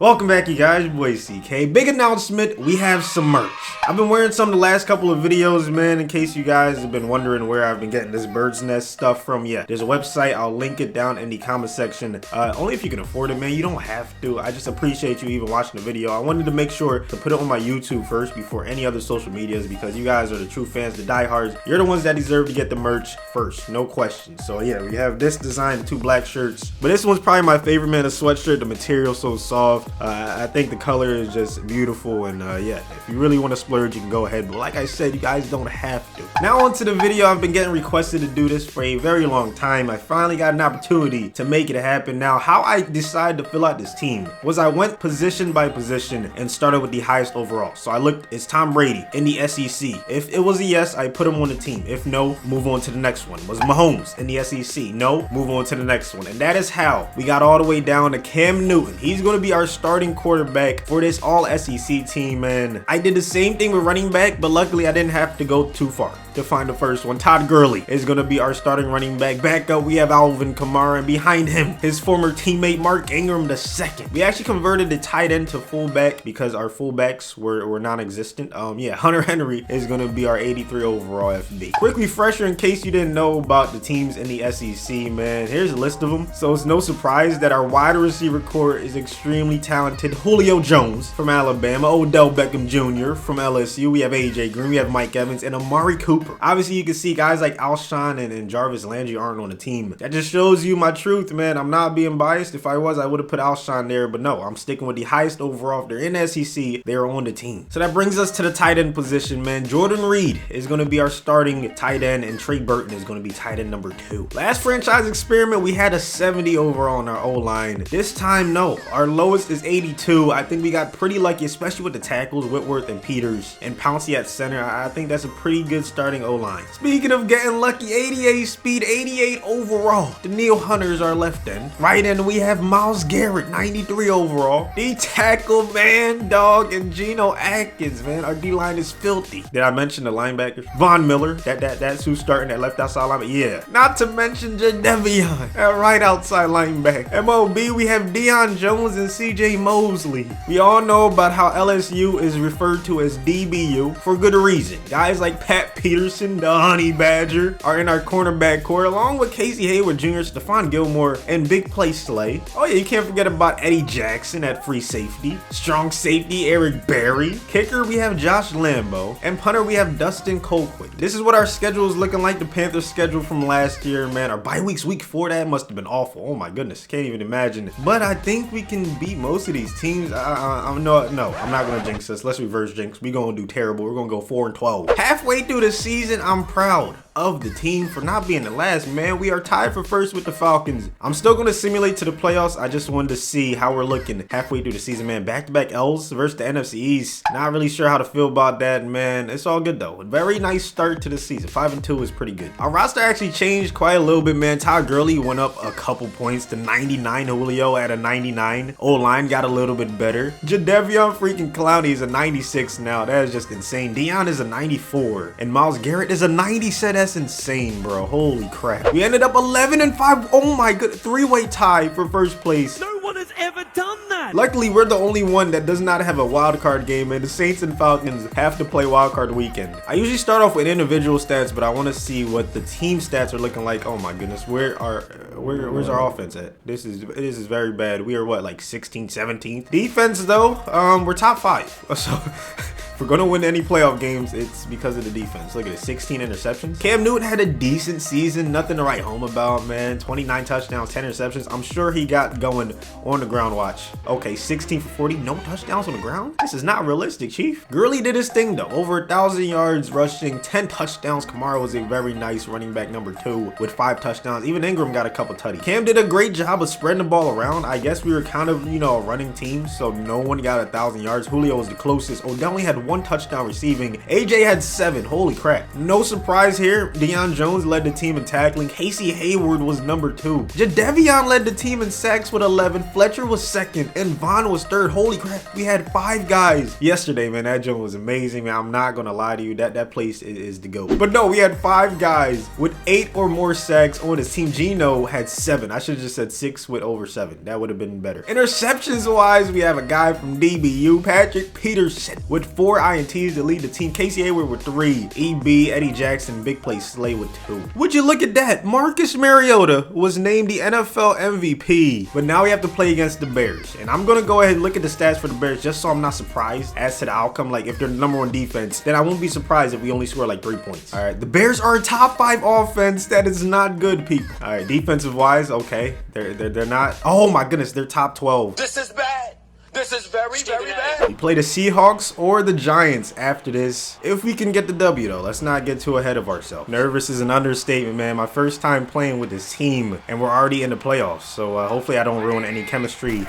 Welcome back, you guys. Your boy CK. Big announcement, we have some merch. I've been wearing some the last couple of videos, man, in case you guys have been wondering where I've been getting this bird's nest stuff from. Yeah, there's a website. I'll link it down in the comment section. Only if you can afford it, man. You don't have to. I just appreciate you even watching the video. I wanted to make sure to put it on my YouTube first before any other social medias because you guys are the true fans, the diehards. You're the ones that deserve to get the merch first, no question. So yeah, we have this design, the two black shirts. But this one's probably my favorite, man. The sweatshirt, the material so soft. I think the color is just beautiful, and yeah, if you really want to splurge, you can go ahead, but like I said, you guys don't have to. Now onto the video. I've been getting requested to do this for a very long time. I finally got an opportunity to make it happen. Now, how I decided to fill out this team was I went position by position and started with the highest overall. So I looked, it's Tom Brady in the SEC. If it was a yes, I put him on the team. If no, move on to the next one. Was Mahomes in the SEC? No, move on to the next one. And that is how we got all the way down to Cam Newton. He's going to be our starting quarterback for this all SEC team, man. I did the same thing with running back, but luckily I didn't have to go too far to find the first one. Todd Gurley is going to be our starting running back. Back up, we have Alvin Kamara, and behind him, his former teammate Mark Ingram II. We actually converted the tight end to fullback because our fullbacks were non-existent. Yeah, Hunter Henry is going to be our 83 overall FB. Quick refresher in case you didn't know about the teams in the SEC, man. Here's a list of them. So it's no surprise that our wide receiver core is extremely talented. Julio Jones from Alabama, Odell Beckham Jr. from LSU. We have AJ Green, we have Mike Evans, and Amari Cooper. Obviously, you can see guys like Alshon and Jarvis Landry aren't on the team. That just shows you my truth, man. I'm not being biased. If I was, I would have put Alshon there, but no, I'm sticking with the highest overall. If they're in SEC, they're on the team. So that brings us to the tight end position, man. Jordan Reed is going to be our starting tight end, and Trey Burton is going to be tight end number 2. Last franchise experiment, we had a 70 overall on our O-line. This time, no. Our lowest is 82. I think we got pretty lucky, especially with the tackles, Whitworth and Peters, and Pouncey at center. I think that's a pretty good starting O-line. Speaking of getting lucky, 88 speed, 88 overall. Daniil Hunter is our left end. Right end, we have Myles Garrett, 93 overall. D tackle, man, dog, and Geno Atkins, man. Our D-line is filthy. Did I mention the linebackers? Von Miller, that's who's starting that left outside linebacker. Yeah. Not to mention Jadeveon, at right outside linebacker. MOB, we have Deion Jones and CJ Mosley. We all know about how LSU is referred to as DBU for good reason. Guys like Pat Peterson, the Honey Badger, are in our cornerback core, along with Casey Hayward Jr., Stephon Gilmore, and Big Play Slay. Oh yeah, you can't forget about Eddie Jackson at free safety. Strong safety, Eric Berry. Kicker, we have Josh Lambo. And punter, we have Dustin Colquitt. This is what our schedule is looking like. The Panthers schedule from last year, man. Our bye weeks, week 4, that must have been awful. Oh my goodness, can't even imagine. But I think we can beat most of these teams. No, I'm not gonna jinx us. Let's reverse jinx. We gonna do terrible. We're gonna go 4-12. Halfway through the season, I'm proud of the team for not being the last, man. We are tied for first with the Falcons. I'm still going to simulate to the playoffs. I just wanted to see how we're looking halfway through the season, man. Back-to-back L's versus the NFC East. Not really sure how to feel about that, man. It's all good though. A very nice start to the season. 5-2 is pretty good. Our roster actually changed quite a little bit, man. Todd Gurley went up a couple points to 99. Julio at a 99. O-line got a little bit better. Jadeveon freaking Clowney is a 96 now. That is just insane. Deion is a 94. And Myles Garrett is a 97. That's insane, bro. Holy crap. We ended up 11-5. Oh my god. 3-way tie for first place. No one has ever done that. Luckily, we're the only one that does not have a wild card game, and the Saints and Falcons have to play wild card weekend. I usually start off with individual stats, but I want to see what the team stats are looking like. Oh my goodness. Where's our offense at? This is very bad. We are what, like 16th, 17th? Defense though, we're top 5. So if we're gonna win any playoff games, it's because of the defense. Look at it, 16 interceptions. Cam Newton had a decent season, nothing to write home about, man. 29 touchdowns, 10 interceptions. I'm sure he got going on the ground. Watch. Okay, 16 for 40, no touchdowns on the ground. This is not realistic, Chief. Gurley did his thing though, over 1,000 yards rushing, 10 touchdowns. Kamara was a very nice running back number 2 with 5 touchdowns. Even Ingram got a couple tutties. Cam did a great job of spreading the ball around. I guess we were kind of, a running team, so no one got 1,000 yards. Julio was the closest. Odell only had 1 touchdown receiving. AJ had 7. Holy crap. No surprise here. Deion Jones led the team in tackling. Casey Hayward was number 2. Jadeveon led the team in sacks with 11. Fletcher was 2nd. And Vaughn was 3rd. Holy crap. We had 5 guys. Yesterday, man, that joint was amazing, man. I'm not gonna lie to you. That place is the GOAT. But no, we had 5 guys with 8 or more sacks on his team. Gino had 7. I should have just said 6 with over 7. That would have been better. Interceptions wise, we have a guy from DBU, Patrick Peterson, with 4 INTs to lead the team. Casey Hayward with 3. EB, Eddie Jackson, big play Slay with 2. Would you look at that? Marcus Mariota was named the NFL MVP. But now we have to play against the Bears. And I'm gonna go ahead and look at the stats for the Bears just so I'm not surprised as to the outcome. Like if they're the #1 defense, then I won't be surprised if we only score like 3 points. All right, the Bears are a top 5 offense. That is not good, people. All right, defensive wise, okay, they're not. Oh my goodness, they're top 12. This is bad. This is very bad. We play the Seahawks or the Giants after this. If we can get the W though, let's not get too ahead of ourselves. Nervous is an understatement, man. My first time playing with this team and we're already in the playoffs. So hopefully I don't ruin any chemistry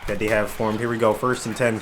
that they have formed. Here we go, 1st and 10.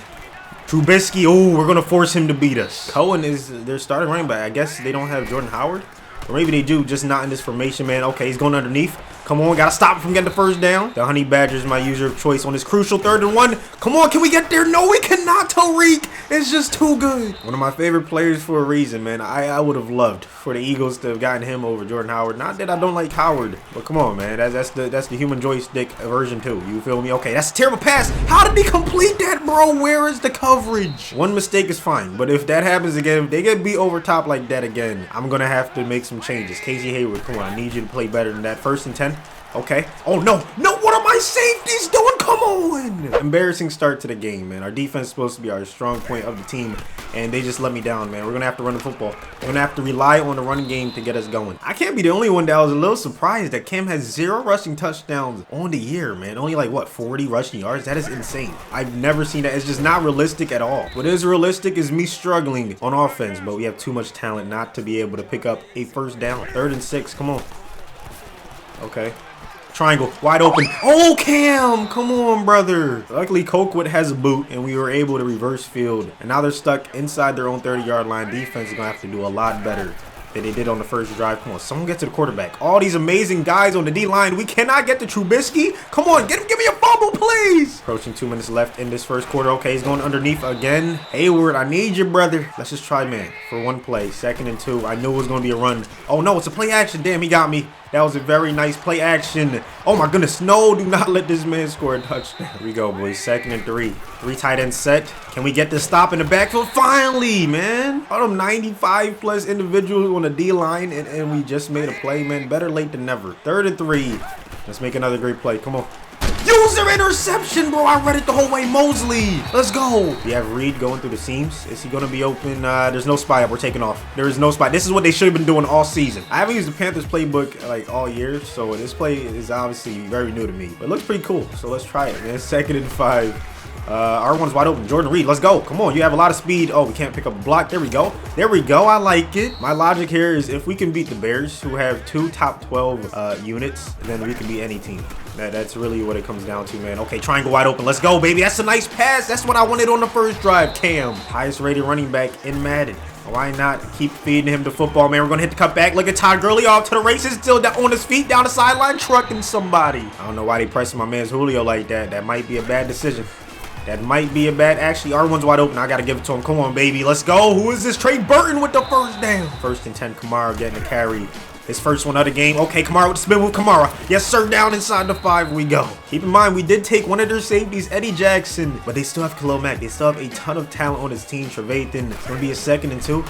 Trubisky, oh, we're gonna force him to beat us. Cohen is their starting running back. I guess they don't have Jordan Howard. Or maybe they do, just not in this formation, man. Okay, he's going underneath. Come on, gotta stop him from getting the 1st down. The Honey Badger is my user of choice on this crucial 3rd and 1. Come on, can we get there? No, we cannot, Tariq. It's just too good. One of my favorite players for a reason, man. I would have loved for the Eagles to have gotten him over Jordan Howard. Not that I don't like Howard, but come on, man. That's the human joystick version too. You feel me? Okay, that's a terrible pass. How did he complete that, bro? Where is the coverage? One mistake is fine, but if that happens again, if they get beat over top like that again, I'm gonna have to make some changes. Casey Hayward, come on, I need you to play better than that. 1st and 10. Okay. Oh, no. No, what are my safeties doing? Come on. Embarrassing start to the game, man. Our defense is supposed to be our strong point of the team, and they just let me down, man. We're going to have to run the football. We're going to have to rely on the running game to get us going. I can't be the only one that was a little surprised that Cam has 0 rushing touchdowns on the year, man. Only like, what, 40 rushing yards? That is insane. I've never seen that. It's just not realistic at all. What is realistic is me struggling on offense, but we have too much talent not to be able to pick up a 1st down. 3rd and 6. Come on. Okay. Triangle, wide open. Oh, Cam, come on, brother. Luckily, Colquitt has a boot, and we were able to reverse field. And now they're stuck inside their own 30-yard line. Defense is going to have to do a lot better than they did on the 1st drive. Come on, someone get to the quarterback. All these amazing guys on the D-line. We cannot get to Trubisky. Come on, give me a fumble, please. Approaching 2 minutes left in this 1st quarter. Okay, he's going underneath again. Hayward, I need you, brother. Let's just try, man, for 1 play. 2nd and 2. I knew it was going to be a run. Oh, no, it's a play action. Damn, he got me. That was a very nice play action. Oh my goodness, no, do not let this man score a touchdown. Here we go, boys, 2nd and 3. 3 tight end set. Can we get this stop in the backfield? Finally, man. All them 95+ individuals on the D-line, and we just made a play, man. Better late than never. 3rd and 3. Let's make another great play. Come on. User interception, bro. I read it the whole way. Mosley. Let's go. We have Reed going through the seams. Is he going to be open? There's no spy up. We're taking off. There is no spy. This is what they should have been doing all season. I haven't used the Panthers playbook like all year, so this play is obviously very new to me. But it looks pretty cool, so let's try it, man. 2nd and 5. R1's wide open. Jordan Reed, let's go. Come on, you have a lot of speed. Oh, we can't pick up a block. There we go. There we go. I like it. My logic here is if we can beat the Bears, who have 2 top 12 units, then we can beat any team. That's really what it comes down to, man. Okay, triangle wide open. Let's go, baby. That's a nice pass. That's what I wanted on the 1st drive. Cam, highest rated running back in Madden. Why not keep feeding him the football, man? We're going to hit the cutback. Look at Todd Gurley off to the races. Still on his feet down the sideline, trucking somebody. I don't know why they pressing my man's Julio like that. That might be a bad decision. That might be a bad. Actually, R1's wide open. I got to give it to him. Come on, baby. Let's go. Who is this? Trey Burton with the 1st down. 1st and 10. Kamara getting a carry. His first one of the game. Okay, Kamara with the spin move. Kamara. Yes, sir. Down inside the 5 we go. Keep in mind, we did take one of their safeties, Eddie Jackson. But they still have Khalil Mack. They still have a ton of talent on his team. Trevathan. It's going to be a 2nd and 2.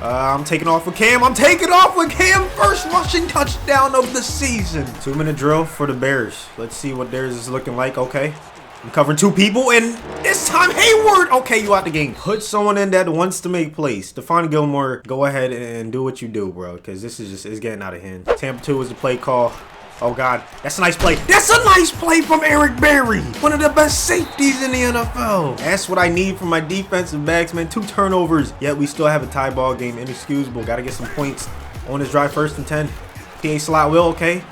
I'm taking off with Cam. I'm taking off with Cam. First rushing touchdown of the season. 2-minute drill for the Bears. Let's see what theirs is looking like. Okay. I'm covering 2 people, and this time Hayward. Okay, you out the game. Put someone in that wants to make plays. Stephon Gilmore, go ahead and do what you do, bro, because this is just, it's getting out of hand. Tampa 2 is the play call. Oh, God. That's a nice play. That's a nice play from Eric Berry. One of the best safeties in the NFL. That's what I need from my defensive backs, man. 2 turnovers, yet we still have a tie ball game. Inexcusable. Got to get some points on this drive. 1st and 10. PA slot will, okay.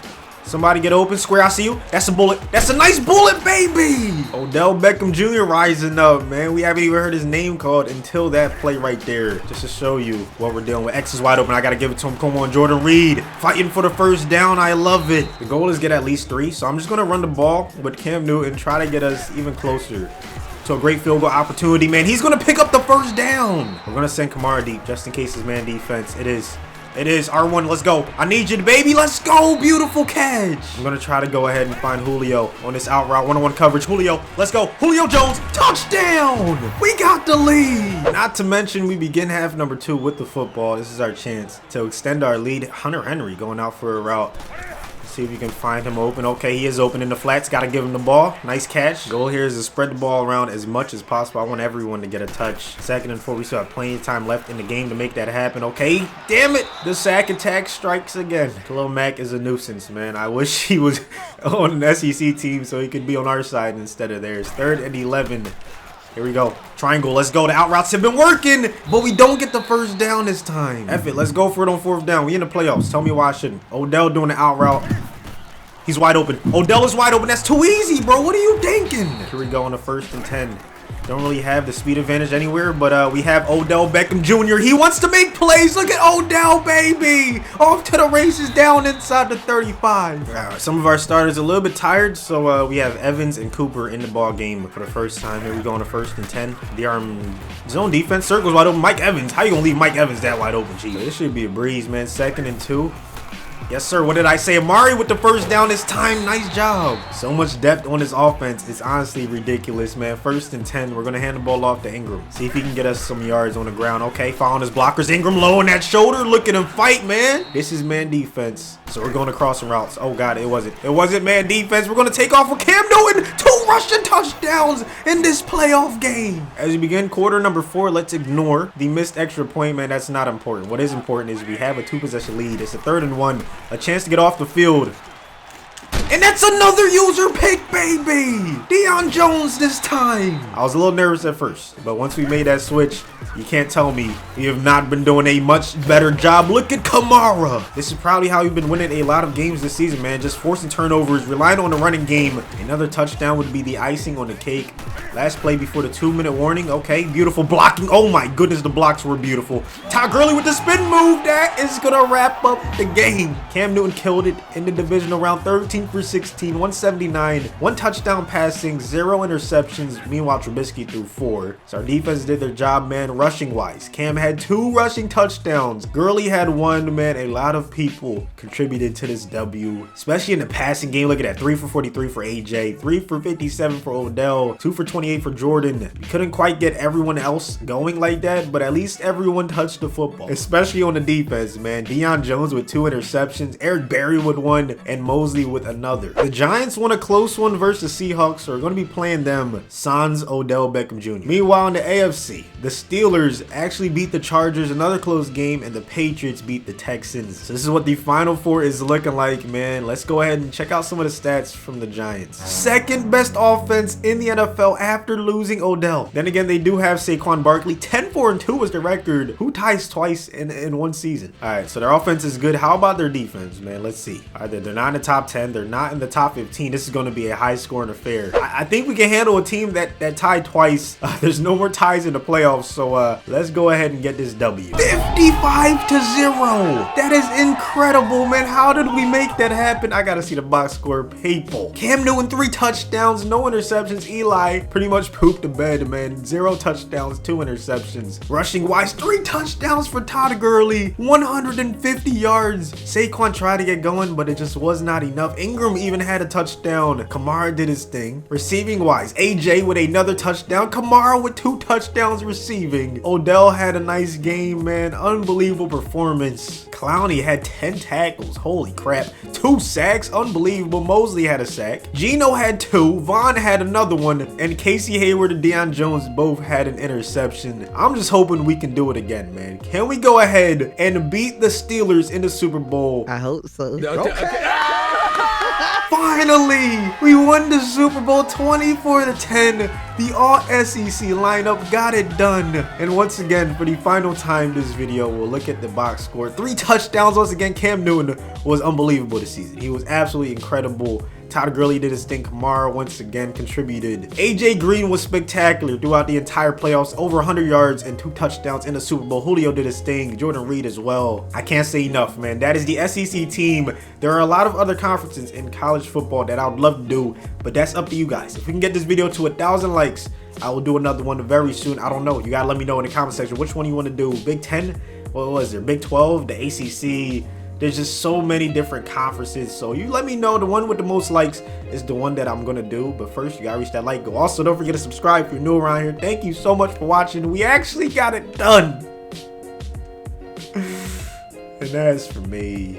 Somebody get open. Square, I see you. That's a bullet. That's a nice bullet, baby. Odell Beckham Jr. rising up, man. We haven't even heard his name called until that play right there. Just to show you what we're dealing with. X is wide open. I got to give it to him. Come on, Jordan Reed. Fighting for the first down. I love it. The goal is get at least 3. So I'm just going to run the ball with Cam Newton. Try to get us even closer to a great field goal opportunity, man. He's going to pick up the first down. We're going to send Kamara deep just in case his man defense. It is R1. Let's go. I need you, baby. Let's go. Beautiful catch. I'm going to try to go ahead and find Julio on this out route. One-on-one coverage. Julio. Let's go. Julio Jones. Touchdown. We got the lead. Not to mention we begin half number 2 with the football. This is our chance to extend our lead. Hunter Henry going out for a route. See if you can find him open. Okay, he is open in the flats. Got to give him the ball. Nice catch. Goal here is to spread the ball around as much as possible. I want everyone to get a touch. 2nd and 4. We still have plenty of time left in the game to make that happen. Okay, damn it. The sack attack strikes again. Khalil Mack is a nuisance, man. I wish he was on an SEC team so he could be on our side instead of theirs. 3rd and 11. Here we go. Triangle. Let's go. The out routes have been working, but we don't get the first down this time. F it. Let's go for it on 4th down. We in the playoffs. Tell me why I shouldn't. Odell doing the out route. He's wide open. Odell is wide open. That's too easy, bro. What are you thinking? Here we go on the 1st and 10. Don't really have the speed advantage anywhere, but we have Odell Beckham Jr. He wants to make plays. Look at Odell, baby. Off to the races down inside the 35. Some of our starters are a little bit tired, so we have Evans and Cooper in the ball game for the first time. Here we go on the 1st and 10. The arm zone defense. Circles wide open. Mike Evans. How you going to leave Mike Evans that wide open? Gee, this should be a breeze, man. 2nd and 2. Yes, sir. What did I say? Amari with the first down this time. Nice job. So much depth on this offense. It's honestly ridiculous, man. 1st and 10. We're going to hand the ball off to Ingram. See if he can get us some yards on the ground. Okay, following his blockers. Ingram low on that shoulder. Look at him fight, man. This is man defense. So we're going to cross some routes. Oh, God, it wasn't. It wasn't man defense. We're going to take off with Cam Newton. 2 rushing touchdowns in this playoff game. As we begin quarter number 4, let's ignore the missed extra point, man. That's not important. What is important is we have a 2-possession lead. It's a 3rd and 1. A chance to get off the field. And that's another user pick, baby. Deion Jones this time. I was a little nervous at first, but once we made that switch, you can't tell me we have not been doing a much better job. Look at Kamara. This is probably how we've been winning a lot of games this season, man. Just forcing turnovers, relying on the running game. Another touchdown would be the icing on the cake. Last play before the 2-minute warning. Okay, beautiful blocking. Oh my goodness, the blocks were beautiful. Todd Gurley with the spin move. That is going to wrap up the game. Cam Newton killed it in the divisional round. 13 for 16, 179, 1 touchdown passing, 0 interceptions. Meanwhile, Trubisky threw 4. So our defense did their job, man, rushing wise. Cam had 2 rushing touchdowns. Gurley had 1, man. A lot of people contributed to this W, especially in the passing game. Look at that. 3 for 43 for AJ, 3 for 57 for Odell, 2 for 28 for Jordan. We couldn't quite get everyone else going like that, but at least everyone touched the football, especially on the defense, man. Deion Jones with 2 interceptions, Eric Berry with 1, and Mosley with another. The Giants won a close one versus the Seahawks, so we're going to be playing them sans Odell Beckham Jr. Meanwhile, in the AFC, the Steelers actually beat the Chargers, another close game, and the Patriots beat the Texans. So this is what the Final Four is looking like, man. Let's go ahead and check out some of the stats from the Giants. 2nd best offense in the NFL after losing Odell. Then again, they do have Saquon Barkley. 10-4-2 was the record. Who ties twice in one season? All right, so their offense is good. How about their defense, man? Let's see. Either they're not in the top 10, they're not in the top 15. This is going to be a high-scoring affair. I think we can handle a team that tied twice. There's no more ties in the playoffs, so let's go ahead and get this W. 55-0. That is incredible, man. How did we make that happen? I gotta see the box score. People. Cam Newton 3 touchdowns, no interceptions. Eli pretty much pooped the bed, man. 0 touchdowns, 2 interceptions. Rushing wise, 3 touchdowns for Todd Gurley, 150 yards. Saquon tried to get going, but it just was not enough. Ingram even had a touchdown. Kamara did his thing. Receiving wise, AJ with another touchdown. Kamara with 2 touchdowns receiving. Odell had a nice game, man. Unbelievable performance. Clowney had 10 tackles. Holy crap. 2 sacks. Unbelievable. Mosley had a sack. Geno had 2. Vaughn had another one. And Casey Hayward and Deion Jones both had an interception. I'm just hoping we can do it again, man. Can we go ahead and beat the Steelers in the Super Bowl? I hope so. Okay. Finally, we won the Super Bowl 24-10. The all-SEC lineup got it done. And once again, for the final time this video, we'll look at the box score. 3 touchdowns. Once again, Cam Newton was unbelievable this season. He was absolutely incredible. Todd Gurley did his thing. Kamara once again contributed. AJ Green was spectacular throughout the entire playoffs. Over 100 yards and 2 touchdowns in the Super Bowl. Julio did his thing. Jordan Reed as well. I can't say enough, man. That is the SEC team. There are a lot of other conferences in college football that I would love to do, but that's up to you guys. If we can get this video to 1,000 likes, I will do another one very soon. I don't know. You gotta let me know in the comment section which one you want to do. Big 10? What was there? Big 12? The ACC? There's just so many different conferences, so you let me know. The one with the most likes is the one that I'm gonna do, but first you gotta reach that like goal. Also, don't forget to subscribe if you're new around here. Thank you so much for watching. We actually got it done. And that's for me.